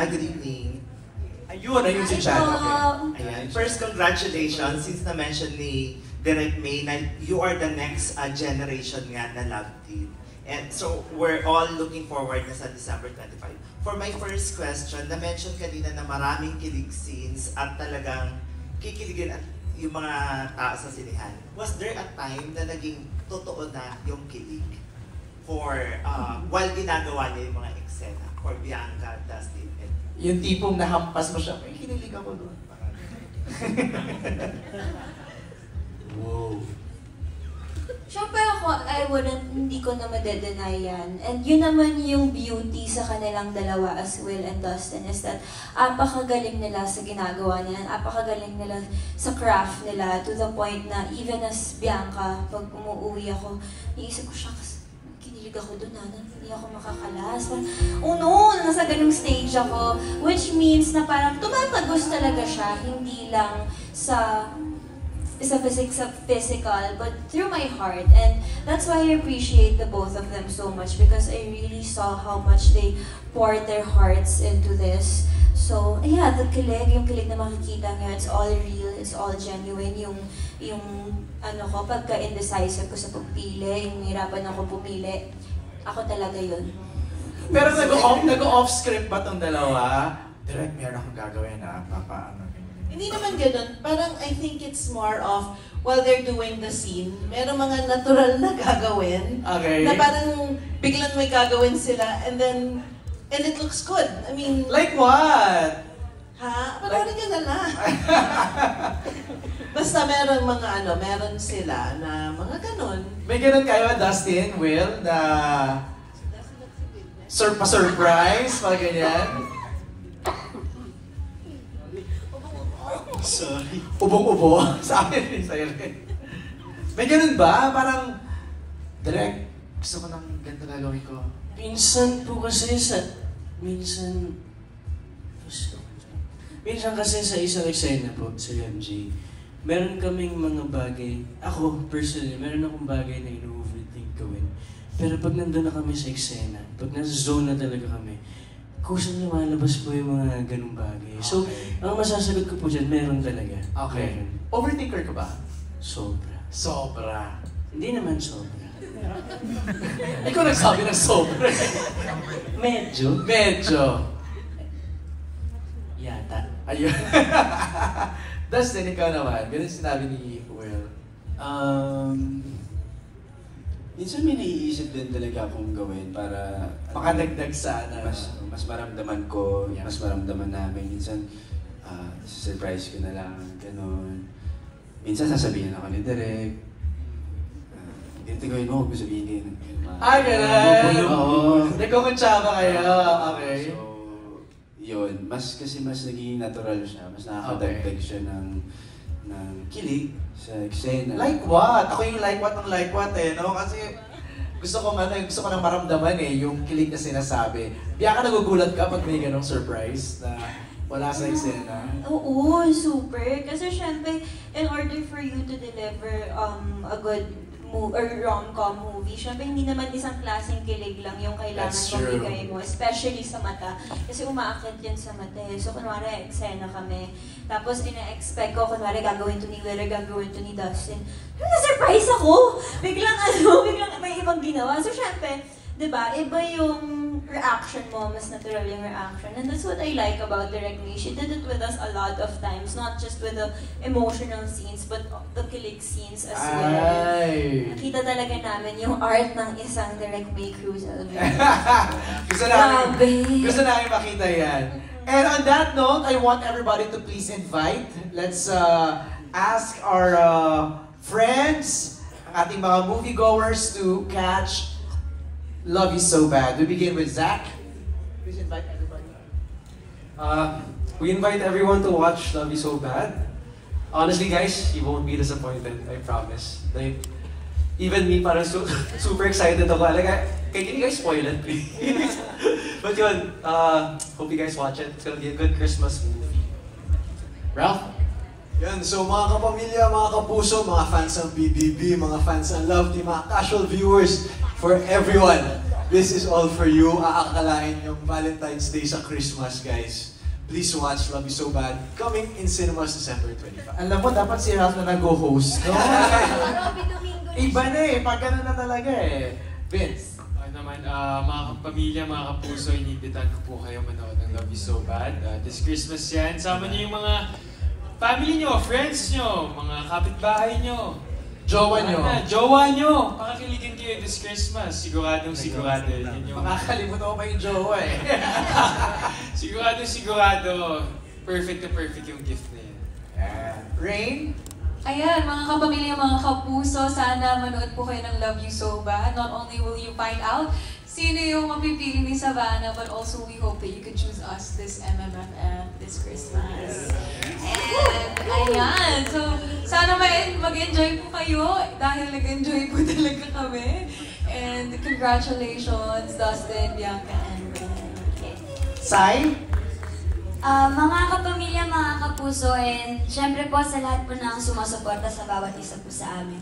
good evening. Ayun si Chad. Okay. Ayan. First, congratulations since na-mention ni Direk May na you are the next generation nga na love team. And so, we're all looking forward na sa December 25. For my first question, na-mention kanina na maraming kilig scenes at talagang kikiligin at yung mga tao sa sinihan. Was there a time na naging totoo na yung kilig for while ginagawa niya yung mga eksena for Bianca, Dustin, and Yung tipong nahampas mo siya, may kinilig ako doon. Wow. Siyempre ako, hindi ko na madedenay yan. And yun naman yung beauty sa kanilang dalawa as Will and Dustin is that apakagaling nila sa ginagawa nila, apakagaling nila sa craft nila to the point na even as Bianca, pag umuwi ako, iisip ko siya, kinilig ako doon hindi ako makakalas. Oh no, nasa ganung stage ako. Which means na parang tumatagos talaga siya, hindi lang sa physical, but through my heart. And that's why I appreciate the both of them so much because I really saw how much they poured their hearts into this. So, yeah, yung kilig na makikita niyo, it's all real, it's all genuine. Yung pagka indecisive ko sa pagpili, yung hirapan ako pumili, ako talaga yun. Pero nag-off script ba tong dalawa? Direct, meron akong gagawin Hindi naman ganun. Parang I think it's more of while they're doing the scene, meron mga natural na gagawin. Okay. Na parang biglang may gagawin sila and it looks good. I mean... Like what? Ha? Panoorin nyo na lang. Basta meron sila na mga ganun. May ganun kayo, Dustin, Will, na pa-surprise, mga ganyan? Sorry. Ubong-ubo sa akin rin, sa'yo rin. May ganun ba? Parang, direct, gusto ko ng ganito gagawin ko. Minsan kasi sa isang eksena po, sa MJ, meron kaming mga bagay, ako personally, meron akong bagay na ino-overthink gawin. Pero pag nandun na kami sa eksena, pag nasa zone na talaga kami, kusang lumalabas po yung mga ganung bagay. So, ang masasagot ko po dyan, meron talaga. Okay. Meron. Overthinker ka ba? Sobra. Sobra. Hindi naman sobra. Ikaw nagsabi ng sobra. Medyo. Yata. Ayun. Dustin, ikaw naman. Ganun sinabi ni Will. Minsan may naiisip din talaga akong gawin para makadagdag sana. Mas maramdaman ko, mas maramdaman namin. Minsan, surprise ko na lang, gano'n. Minsan sasabihin ako ni Direk, ganito gawin mo, huwag ko sabihin. Gano'n! Oo. Nagkukuntsaba kayo, okay. So, yun. Mas naging natural siya. Mas nakakadagdag siya ng kilig sa eksena. Like what? Ako yung like what no? Kasi gusto ko nang maramdaman yung kilig na sinasabi. Biya ka nagugulat ka pag may ganong surprise na wala sa eksena? Oo, super. Kasi syempre, in order for you to deliver a good rom-com movie, syempre hindi naman isang klaseng kilig lang yung kailangan mabigay mo, especially sa mata. Kasi umaakit yun sa mata eh. So kunwari, eksena kami. Tapos ina-expect ko, kunwari gagawin to ni Will, gagawin to ni Dustin. Na-surprise ako! Biglang may ibang ginawa. So syempre, diba, iba yung reaction mo, mas natural yung reaction. And that's what I like about Direk May. She did it with us a lot of times, not just with the emotional scenes, but the kilig scenes as well. Nakita talaga namin yung art ng isang Direk May Cruz. Gusto namin makita yan. And on that note, I want everybody to please invite. Let's ask our friends, ating mga moviegoers to catch Love You So Bad. We begin with Zach. Please invite everybody. We invite everyone to watch Love You So Bad. Honestly guys, you won't be disappointed, I promise. Like, even me parang super excited ako. Like, can you guys spoil it please? But yun, hope you guys watch it. It's gonna be a good Christmas movie. Ralph? Yan, so mga kapamilya, mga kapuso, mga fans ng BBB, mga fans ng Love Team, mga casual viewers, for everyone. This is all for you. Aakalain yung Valentine's Day sa Christmas, guys. Please watch Love You So Bad, coming in cinemas December 25. Alam mo, dapat si Ralph na nag-host, no? Iba na eh, pag ganun na talaga eh. Vince. Mga kapamilya, mga kapuso, inibitahan ko po kayo manood ng Love You So Bad. This Christmas yan, sama niyo yung mga family nyo, friends nyo, mga kapitbahay nyo. Jowa nyo. Jowa nyo. Pakakiligin kayo this Christmas. Siguradong sigurado. Makakalimutan ko pa yung jowa eh. Sigurado. Perfect na perfect yung gift na yan. Rain? Ayan, mga kapamilya, mga kapuso, sana manood po kayo ng Love You So Bad. Not only will you find out sino yung mapipili ni Savannah, but also we hope that you could choose us this MMFF this Christmas. And ayan, so sana mag-enjoy po kayo dahil nag-enjoy po talaga kami. And congratulations, Dustin, Bianca, and Ren. Sai? Mga kapamilya, mga kapuso, and syempre po sa lahat po ng sumusuporta sa bawat isa po sa amin.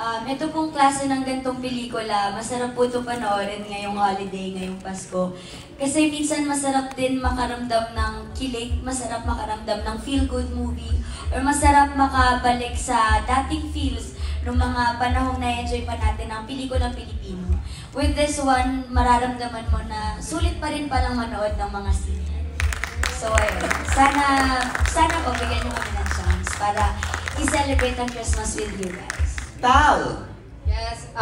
Ito pong klase ng gantong pelikula, masarap po ito panoorin ngayong holiday, ngayong Pasko. Kasi minsan masarap din makaramdam ng kilig, masarap makaramdam ng feel-good movie, or masarap makabalik sa dating feels ng mga panahong na-enjoy pa natin ang pelikulang Pilipino. With this one, mararamdaman mo na sulit pa rin palang manood ng mga scene. So ayun, sana bigyan nyo kami ng chance para i-celebrate ang Christmas with you guys. Tal! Yes,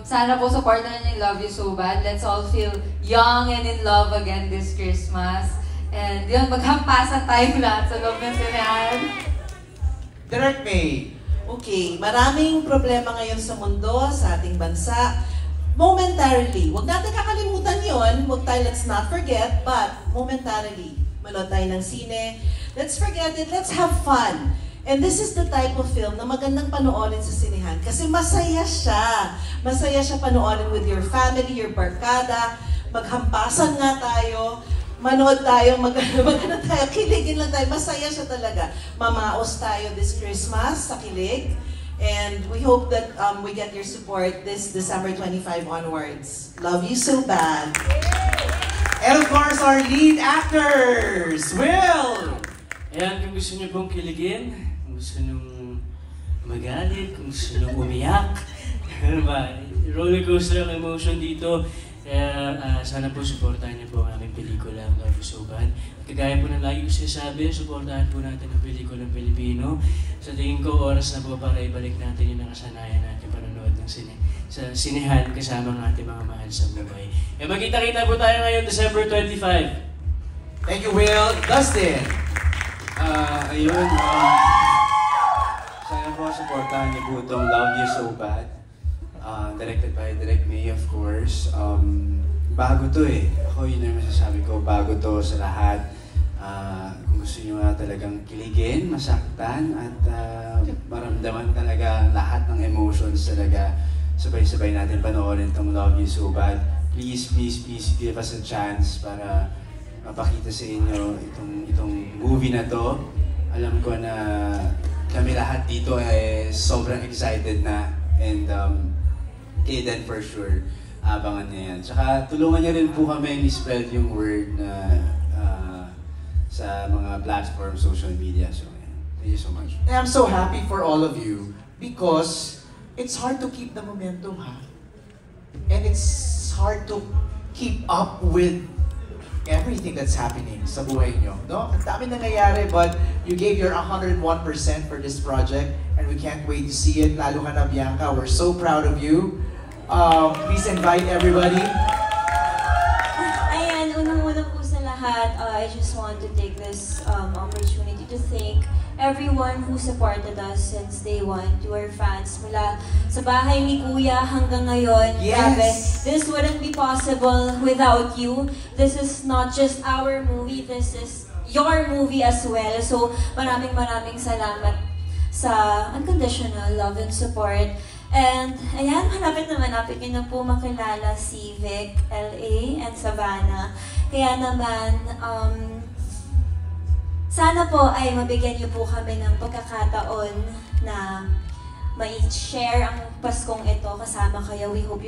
sana po supportan niyo yung Love You So Bad. Let's all feel young and in love again this Christmas. And yun, maghampasan tayo lahat sa loob ng sinahan. Direct May. Okay, maraming problema ngayon sa mundo, sa ating bansa. Momentarily, huwag natin kakalimutan yon. Let's not forget, but momentarily, manood tayo ng sine. Let's forget it, let's have fun. And this is the type of film na magandang panoorin sa sinehan kasi masaya siya. Masaya siya panoorin with your family, your barkada. Maghampasan nga tayo, manood tayo, magano tayo, kiligin lang tayo. Masaya siya talaga. Mamaos tayo this Christmas sa kilig. And we hope that we get your support this December 25 onwards. Love You So Bad. And of course, our lead actors, Will! Ayan, kung gusto niyo pong kiligin, kung gusto niyo magalit, kung gusto niyo umiyak, ano ba, roller coaster ang emotion dito. Kaya sana po supportahan niyo po ang aming pelikula, Love You So Bad. Kagaya po ng lagi ko sinasabi, supportahan po natin ang pelikulang Pilipino. Sa tingin ko, oras na po para ibalik natin yung nakasanayan natin panonood ng sa sinehan kasama ng ating mga mahal sa buhay. Kaya magkita-kita po tayo ngayon, December 25. Thank you, Will. Dustin! Ayun, sana po supportahan niyo po itong Love You So Bad. Directed by Direct May, of course. Bago to eh. Ako yun yung masasabi ko, bago to sa lahat. Kung gusto nyo nga talagang kiligin, masaktan, at maramdaman talaga lahat ng emotions talaga. Sabay-sabay natin panoorin itong Love You So Bad. Please, please, please give us a chance para mapakita sa inyo itong movie na to. Alam ko na kami lahat dito ay sobrang excited na, and Kaden for sure, abangan niya yan. Tsaka tulungan niyo rin po kami i-spread yung word na sa mga platform, social media. So, thank you so much. And I'm so happy for all of you because it's hard to keep the momentum, ha? And it's hard to keep up with everything that's happening sa buhay nyo, no? Ang dami nangyayari, but you gave your 101% for this project, and we can't wait to see it. Lalo ka na, Bianca. We're so proud of you. Please invite everybody. Ayan, unang-una po sa lahat, I just want to take this opportunity to thank everyone who supported us since day one, to our fans mula sa bahay ni Kuya hanggang ngayon. Yes! Grabe, this wouldn't be possible without you. This is not just our movie, this is your movie as well. So maraming salamat sa unconditional love and support. And ayan, malapit nyo na po makilala si Vic, LA, and Savannah. Kaya naman, sana po ay mabigyan niyo po kami ng pagkakataon na mai-share ang Paskong ito kasama kayo. We hope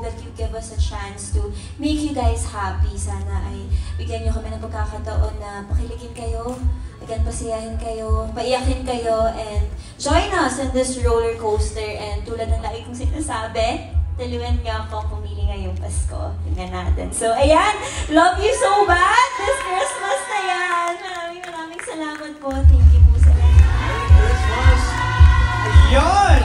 that you give us a chance to make you guys happy. Sana ay bigyan nyo kami ng pagkakataon na pakiligin kayo, again, pasiyahin kayo, paiyakin kayo, and join us in this roller coaster. And tulad ng lagi kong sinasabi, taluan nga akong pumili ngayong Pasko. Tingnan natin. So, ayan, love you so bad this Christmas na yan. Maraming salamat po. Thank you po sa lahat. Merry Christmas! Ayun!